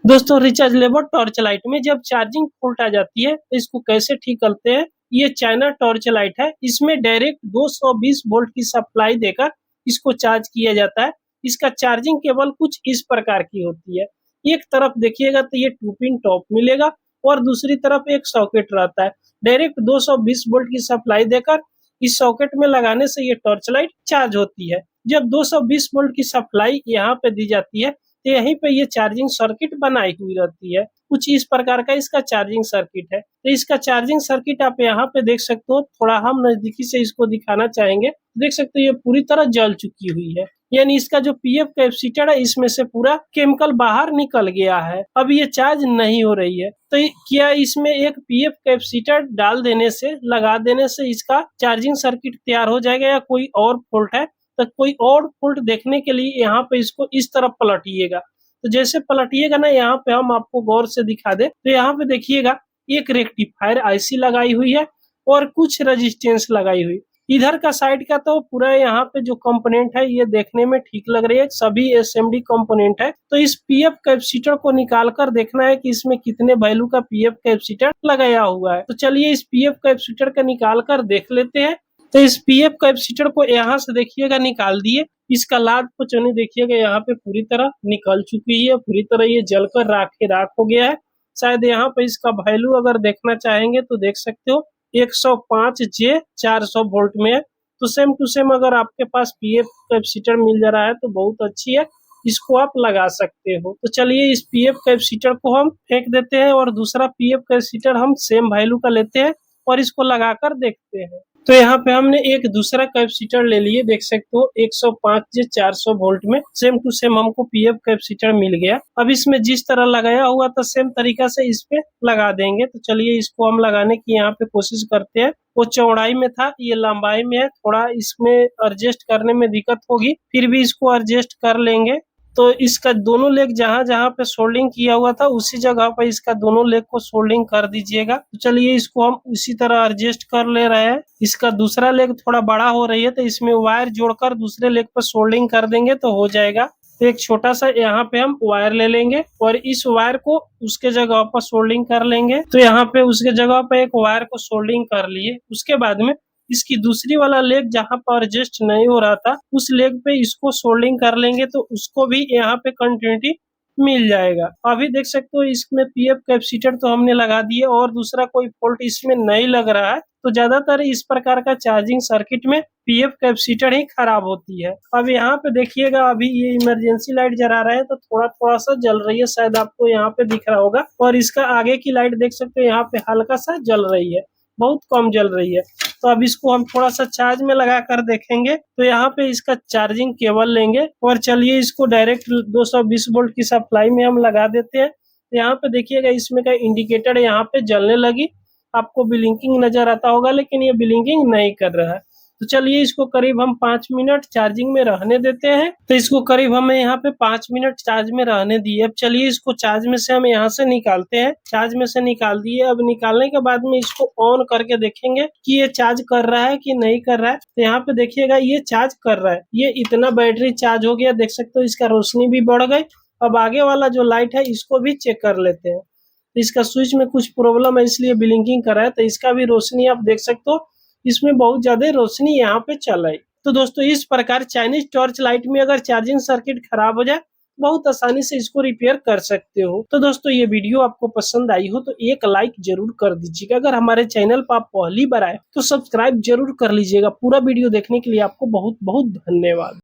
दोस्तों rechargeable torch light में जब चार्जिंग फॉल्ट आ जाती है तो इसको कैसे ठीक करते हैं। ये चाइना टॉर्च लाइट है। इसमें डायरेक्ट 220 वोल्ट की सप्लाई देकर इसको चार्ज किया जाता है। इसका चार्जिंग केबल कुछ इस प्रकार की होती है। एक तरफ देखिएगा तो ये 2 पिन टॉप मिलेगा और दूसरी तरफ एक सॉकेट रहता है। डायरेक्ट 220 वोल्ट की सप्लाई देकर इस सॉकेट में लगाने से ये टॉर्च लाइट चार्ज होती है। जब 220 वोल्ट की सप्लाई यहाँ पे दी जाती है तो यहीं पे ये चार्जिंग सर्किट बनाई हुई रहती है। कुछ इस प्रकार का इसका चार्जिंग सर्किट है। तो इसका चार्जिंग सर्किट आप यहाँ पे देख सकते हो। थोड़ा हम नजदीकी से इसको दिखाना चाहेंगे। देख सकते हो ये पूरी तरह जल चुकी हुई है, यानी इसका जो पीएफ कैपेसिटर है इसमें से पूरा केमिकल बाहर निकल गया है। अब ये चार्ज नहीं हो रही है। तो क्या इसमें एक पीएफ कैपेसिटर डाल देने से, लगा देने से इसका चार्जिंग सर्किट तैयार हो जाएगा या कोई और फॉल्ट है? तो कोई और फॉल्ट देखने के लिए यहाँ पे इसको इस तरफ पलटिएगा। तो जैसे पलटिएगा ना, यहाँ पे हम आपको गौर से दिखा दे तो यहाँ पे देखिएगा एक रेक्टिफायर आईसी लगाई हुई है और कुछ रेजिस्टेंस लगाई हुई। इधर का साइड का तो पूरा यहाँ पे जो कंपोनेंट है ये देखने में ठीक लग रही है, सभी एसएमडी कंपोनेंट है। तो इस पीएफ कैपेसिटर को निकाल कर देखना है कि इसमें कितने वैल्यू का पीएफ कैपेसिटर लगाया हुआ है। तो चलिए इस पीएफ कैपेसिटर का निकाल कर देख लेते हैं। तो इस पीएफ कैपेसिटर को यहाँ से देखिएगा निकाल दिए। इसका लाद पोचनी देखिएगा यहाँ पे पूरी तरह निकल चुकी है, पूरी तरह ये जलकर राख हो गया है। शायद यहाँ पे इसका वैल्यू अगर देखना चाहेंगे तो देख सकते हो 105J 400 वोल्ट में है। तो सेम टू सेम अगर आपके पास पीएफ कैपेसिटर मिल जा रहा है तो बहुत अच्छी है, इसको आप लगा सकते हो। तो चलिए इस पीएफ कैपेसिटर को हम फेंक देते हैं और दूसरा पीएफ कैपेसिटर हम सेम वैल्यू का लेते हैं और इसको लगाकर देखते हैं। तो यहाँ पे हमने एक दूसरा कैपेसिटर ले लिए, देख सकते हो 105J 400 वोल्ट में सेम टू सेम हमको पीएफ कैपेसिटर मिल गया। अब इसमें जिस तरह लगाया हुआ था सेम तरीका से इस पे लगा देंगे। तो चलिए इसको हम लगाने की यहाँ पे कोशिश करते हैं। वो चौड़ाई में था, ये लंबाई में है, थोड़ा इसमें एडजस्ट करने में दिक्कत होगी, फिर भी इसको एडजस्ट कर लेंगे। तो इसका दोनों लेग जहां जहां पे सोल्डिंग किया हुआ था उसी जगह पर इसका दोनों लेग को सोल्डिंग कर दीजिएगा। तो चलिए इसको हम उसी तरह एडजस्ट कर ले रहे हैं। इसका दूसरा लेग थोड़ा बड़ा हो रही है तो इसमें वायर जोड़कर दूसरे लेग पर सोल्डिंग कर देंगे तो हो जाएगा। तो एक छोटा सा यहाँ पे हम वायर ले लेंगे और इस वायर को उसके जगह पर सोल्डिंग कर लेंगे। तो यहाँ पे उसके जगह पे एक वायर को सोल्डिंग कर लिए। उसके बाद में इसकी दूसरी वाला लेग जहां पर एडजस्ट नहीं हो रहा था उस लेग पे इसको सोल्डिंग कर लेंगे तो उसको भी यहाँ पे कंटिन्यूटी मिल जाएगा। अभी देख सकते हो इसमें पीएफ कैपेसिटर तो हमने लगा दिए और दूसरा कोई फॉल्ट इसमें नहीं लग रहा है। तो ज्यादातर इस प्रकार का चार्जिंग सर्किट में पीएफ कैपेसिटर ही खराब होती है। अब यहाँ पे देखिएगा अभी ये इमरजेंसी लाइट जला रहा है तो थोड़ा थोड़ा सा जल रही है, शायद आपको यहाँ पे दिख रहा होगा। और इसका आगे की लाइट देख सकते हो यहाँ पे हल्का सा जल रही है, बहुत कम जल रही है। तो अब इसको हम थोड़ा सा चार्ज में लगा कर देखेंगे। तो यहाँ पे इसका चार्जिंग केबल लेंगे और चलिए इसको डायरेक्ट 220 वोल्ट की सप्लाई में हम लगा देते हैं। यहाँ पे देखिएगा इसमें का इंडिकेटर यहाँ पे जलने लगी, आपको ब्लिंकिंग नजर आता होगा, लेकिन ये ब्लिंकिंग नहीं कर रहा है। तो चलिए इसको करीब हम 5 मिनट चार्जिंग में रहने देते हैं। तो इसको करीब हमें यहाँ पे 5 मिनट चार्ज में रहने दिए। अब चलिए इसको चार्ज में से हम यहाँ से निकालते हैं। चार्ज में से निकाल दिए। अब निकालने के बाद में इसको ऑन करके देखेंगे कि ये चार्ज कर रहा है कि नहीं कर रहा है। तो यहाँ पे देखिएगा ये चार्ज कर रहा है, ये इतना बैटरी चार्ज हो गया, देख सकते हो इसका रोशनी भी बढ़ गई। अब आगे वाला जो लाइट है इसको भी चेक कर लेते हैं। तो इसका स्विच में कुछ प्रॉब्लम है इसलिए ब्लिंकिंग कर रहा है। तो इसका भी रोशनी आप देख सकते हो, इसमें बहुत ज्यादा रोशनी यहाँ पे चल रही। तो दोस्तों इस प्रकार चाइनीज टॉर्च लाइट में अगर चार्जिंग सर्किट खराब हो जाए बहुत आसानी से इसको रिपेयर कर सकते हो। तो दोस्तों ये वीडियो आपको पसंद आई हो तो एक लाइक जरूर कर दीजिएगा। अगर हमारे चैनल पर आप पहली बार आए तो सब्सक्राइब जरूर कर लीजिएगा। पूरा वीडियो देखने के लिए आपको बहुत बहुत धन्यवाद।